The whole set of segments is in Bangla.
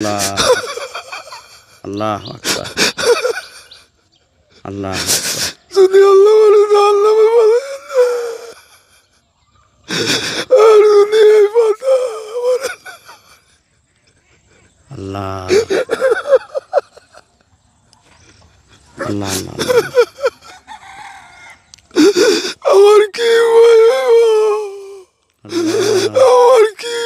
আল্লাহ আল্লাহ আকবার আল্লাহ আকবার। যদি আল্লাহ বলে তো আল্লাহ বলে আর যদি এই কথা বলে আল্লাহ আল্লাহ আল্লাহ আমার কি আমার কি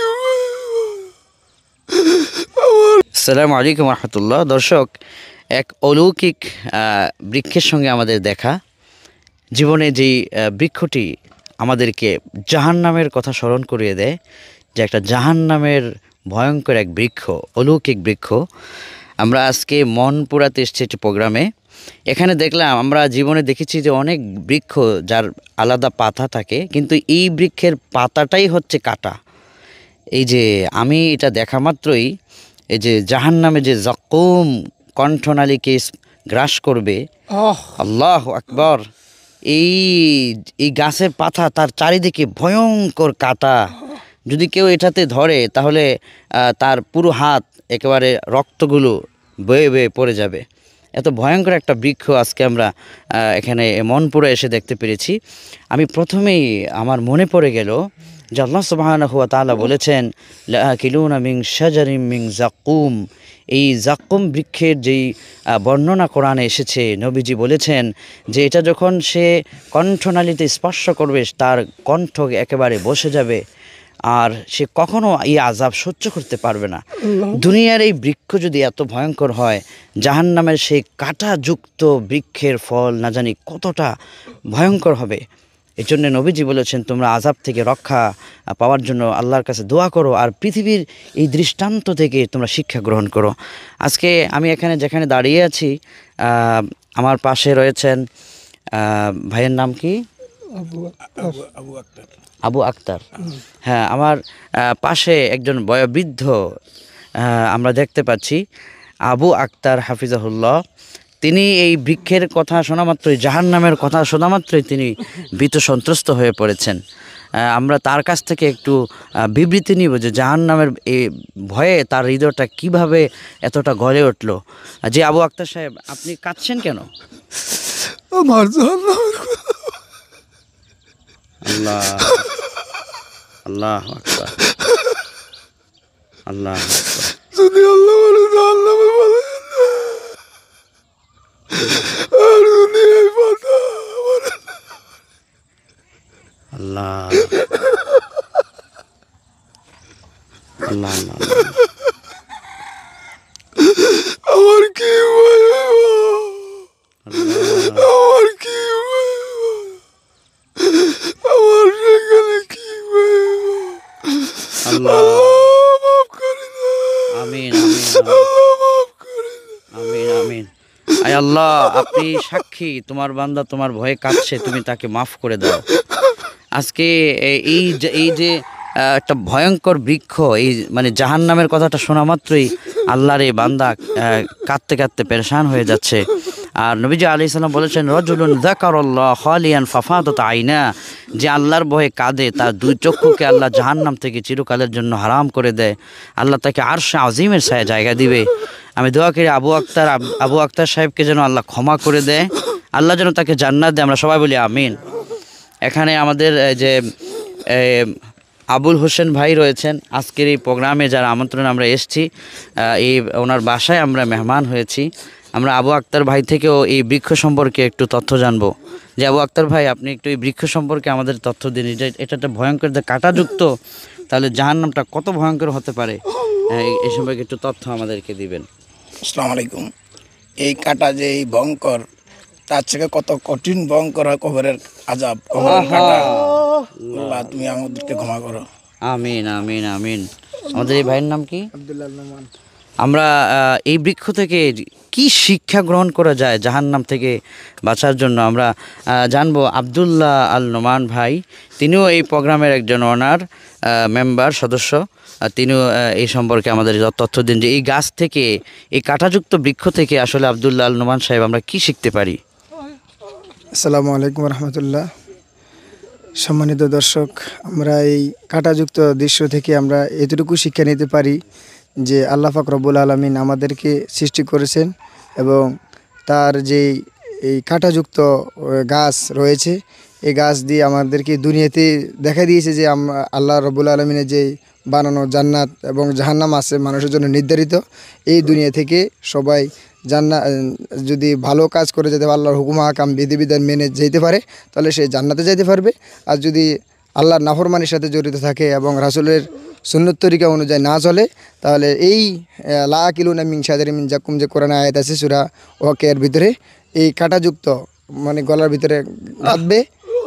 আসসালামু আলাইকুম রহমতুল্লাহ। দর্শক, এক অলৌকিক বৃক্ষের সঙ্গে আমাদের দেখা। জীবনে যেই বৃক্ষটি আমাদেরকে জাহান্নামের কথা স্মরণ করিয়ে দেয়, যে একটা জাহান্নামের ভয়ঙ্কর এক বৃক্ষ, অলৌকিক বৃক্ষ। আমরা আজকে মন পুরাতে এসেছি একটি প্রোগ্রামে। এখানে দেখলাম, আমরা জীবনে দেখেছি যে অনেক বৃক্ষ যার আলাদা পাতা থাকে, কিন্তু এই বৃক্ষের পাতাটাই হচ্ছে কাটা। এই যে আমি এটা দেখা মাত্রই এই যে জাহান্নামে যে জাকুম কণ্ঠনালীকে গ্রাস করবে, আল্লাহু আকবার। এই এই গাছের পাতা, তার চারিদিকে ভয়ঙ্কর কাটা। যদি কেউ এটাতে ধরে তাহলে তার পুরো হাত একেবারে রক্তগুলো বয়ে বয়ে পড়ে যাবে। এত ভয়ঙ্কর একটা বৃক্ষ আজকে আমরা এখানে মনপুরে এসে দেখতে পেরেছি। আমি প্রথমেই আমার মনে পড়ে গেল যে আল্লাহ সুবহানাহু ওয়া তাআলা বলেছেন, লাআকিলুনা মিন শাজারিম মিন যাকুম। এই যাকুম বৃক্ষের যেই বর্ণনা কোরআনে এসেছে, নবীজি বলেছেন যে এটা যখন সে কণ্ঠনালীতে স্পর্শ করবে, তার কণ্ঠ একেবারে বসে যাবে, আর সে কখনো এই আযাব সহ্য করতে পারবে না। দুনিয়ার এই বৃক্ষ যদি এত ভয়ঙ্কর হয়, জাহান্নামের সেই কাঁটাযুক্ত বৃক্ষের ফল না জানি কতটা ভয়ঙ্কর হবে। এই জন্য নবীজি বলেছেন, তোমরা আযাব থেকে রক্ষা পাওয়ার জন্য আল্লাহর কাছে দোয়া করো, আর পৃথিবীর এই দৃষ্টান্ত থেকে তোমরা শিক্ষা গ্রহণ করো। আজকে আমি এখানে যেখানে দাঁড়িয়ে আছি, আমার পাশে রয়েছেন ভাইয়ের নাম কি? আবু আক্তার। হ্যাঁ, আমার পাশে একজন বয়োবৃদ্ধ আমরা দেখতে পাচ্ছি, আবু আক্তার হাফিজাহুল্লাহ। তিনি এই বৃক্ষের কথা শোনা মাত্রই, জাহান্নামের কথা শোনা মাত্রই তিনি ভীত সন্ত্রস্ত হয়ে পড়েছেন। আমরা তার কাছ থেকে একটু বিবৃতি নিব যে জাহান্নামের এই ভয়ে তার হৃদয়টা কিভাবে এতটা গলে উঠল। যে আবু আক্তার সাহেব, আপনি কাঁদছেন কেন? আমার জাহান্নামের আল্লাহ আল্লাহ আকবার আল্লাহ আকবার। যদি আল্লাহ বলে তো আল্লাহ বলে আর যদি এই কথা বলে আল্লাহ আল্লাহ আল্লাহ আমার কি আমার কি আমার সেখানে কি আল্লাহ। মাফ করে দাও। আমিন আমিন আল্লাহ মাফ করে দাও। আমিন আমিন। আয় আল্লাহ, আপনি সাক্ষী, তোমার বান্দা তোমার ভয়ে কাঁদছে, তুমি তাকে মাফ করে দাও। আজকে এই যে একটা ভয়ঙ্কর বৃক্ষ, এই মানে জাহান্নামের কথাটা শোনা মাত্রই আল্লাহর এই বান্দা কাঁদতে কাঁদতে পেরেশান হয়ে যাচ্ছে। আর নবীজি আলাইহিস সালাম বলেছেন, রজুলুন যাকারাল্লাহ খালিয়ান ফাফাদাত আইনা। যে আল্লাহর ভয়ে কাঁদে, তার দুই চক্ষুকে আল্লাহ জাহান্নাম থেকে চিরকালের জন্য হারাম করে দেয়। আল্লাহ তাকে আরশে আজিমের ছায়া জায়গা দিবে। আমি দোয়া করি আবু আক্তার সাহেবকে যেন আল্লাহ ক্ষমা করে দেয়, আল্লাহ যেন তাকে জান্নাত দেয়। আমরা সবাই বলি আমিন। এখানে আমাদের যে আবুল হোসেন ভাই রয়েছেন, আজকের এই প্রোগ্রামে যার আমন্ত্রণে আমরা এসেছি, এই ওনার বাসায় আমরা মেহমান হয়েছি। আমরা আবু আক্তার ভাই থেকেও এই বৃক্ষ সম্পর্কে একটু তথ্য জানবো। যে আবু আক্তার ভাই, আপনি একটু এই বৃক্ষ সম্পর্কে আমাদের তথ্য দিন। যে এটা একটা ভয়ঙ্কর, যে কাঁটাযুক্ত, তাহলে জাহান্নামটা কত ভয়ঙ্কর হতে পারে, এই সম্পর্কে একটু তথ্য আমাদেরকে দিবেন। আসসালামু আলাইকুম। এই কাটা যে এই ভয়ঙ্কর, তার থেকে কত কঠিন ভয়ঙ্কর হয় কবরের আযাব, কবরের কাটা। আল্লাহ তুমি আমাদেরকে ক্ষমা করো। আমিন আমিন আমিন। আমাদের এই ভাইয়ের নাম কি? আব্দুল্লাহ নোমান। আমরা এই বৃক্ষ থেকে কি শিক্ষা গ্রহণ করা যায় জাহান্নাম থেকে বাঁচার জন্য আমরা জানবো। আব্দুল্লাহ আল নোমান ভাই, তিনিও এই প্রোগ্রামের একজন ওনার মেম্বার সদস্য। তিনিও এই সম্পর্কে আমাদের তথ্য দিন যে এই গাছ থেকে, এই কাঁটাযুক্ত বৃক্ষ থেকে আসলে আব্দুল্লাহ আল নোমান সাহেব আমরা কি শিখতে পারি? আসসালামু আলাইকুম রহমতুল্লাহ। সম্মানিত দর্শক, আমরা এই কাঁটাযুক্ত দৃশ্য থেকে আমরা এতটুকু শিক্ষা নিতে পারি যে আল্লাহ পাক রব্বুল আলামিন আমাদেরকে সৃষ্টি করেছেন এবং তার যে এই কাঁটাযুক্ত গাছ রয়েছে, এই গাছ দিয়ে আমাদেরকে দুনিয়াতে দেখা দিয়েছে যে আমরা আল্লাহ রব্বুল আলমিনের যে বানানো জান্নাত এবং জাহান্নাম আছে মানুষের জন্য নির্ধারিত। এই দুনিয়া থেকে সবাই যদি ভালো কাজ করে যেতে পারে, আল্লাহর হুকুম হাকাম বিধিবিধান মেনে যেতে পারে, তাহলে সে জান্নাতে যেতে পারবে। আর যদি আল্লাহর নাফরমানির সাথে জড়িত থাকে এবং রাসূলের সুন্নত তরিকা অনুযায়ী না চলে, তাহলে এই লা আকিলুনা মিন শাজারিন মিন জাকুম যে কোরআনে আয়াত আছে সূরা ওয়াকিয়ার ভিতরে, এই কাঁটাযুক্ত মানে গলার ভিতরে গাঁথবে,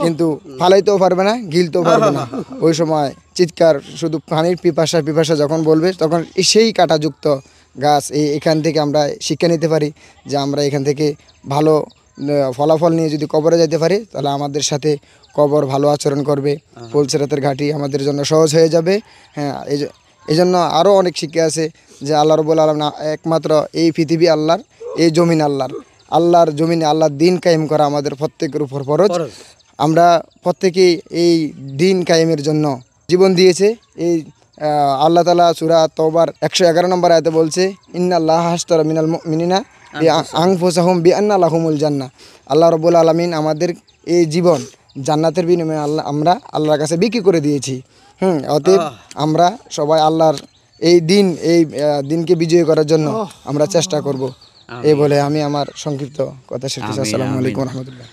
কিন্তু ফালাইতেও পারবে না, গিলতেও পারবে না। ওই সময় চিৎকার, শুধু পানির পিপাসা যখন বলবে, তখন সেই কাঁটাযুক্ত গাছ এখান থেকে আমরা শিক্ষা নিতে পারি যে আমরা এখান থেকে ভালো ফলাফল নিয়ে যদি কবরে যেতে পারি, তাহলে আমাদের সাথে কবর ভালো আচরণ করবে, পুলসিরাতের ঘাটি আমাদের জন্য সহজ হয়ে যাবে। হ্যাঁ, এই জন্য আরও অনেক শিক্ষা আছে যে আল্লাহ রাব্বুল আলামিন একমাত্র এই পৃথিবী আল্লাহর, এই জমিন আল্লাহর জমিনে আল্লাহর দিন কায়েম করা আমাদের প্রত্যেকের উপর ফরজ। আমরা প্রত্যেকেই এই দিন কায়েমের জন্য জীবন দিয়েছে। এই আল্লাহ তাআলা সূরা তওবার 111 নম্বর আয়াতে বলছে, ইন্নাল্লাহা হাশতারা মিনাল মুমিনিনা বিআনফুসিহিম বিআন্না লাহুমুল জান্নাহ। আল্লাহ রাব্বুল আলামিন আমাদের এই জীবন জান্নাতের বিনিময়ে আমরা আল্লাহর কাছে বিক্রি করে দিয়েছি। অতএব আমরা সবাই আল্লাহর এই দিনকে বিজয়ী করার জন্য আমরা চেষ্টা করব। এই বলে আমি আমার সংক্ষিপ্ত কথা শেষ করছি। আসসালামু আলাইকুম ওয়া রাহমাতুল্লাহ।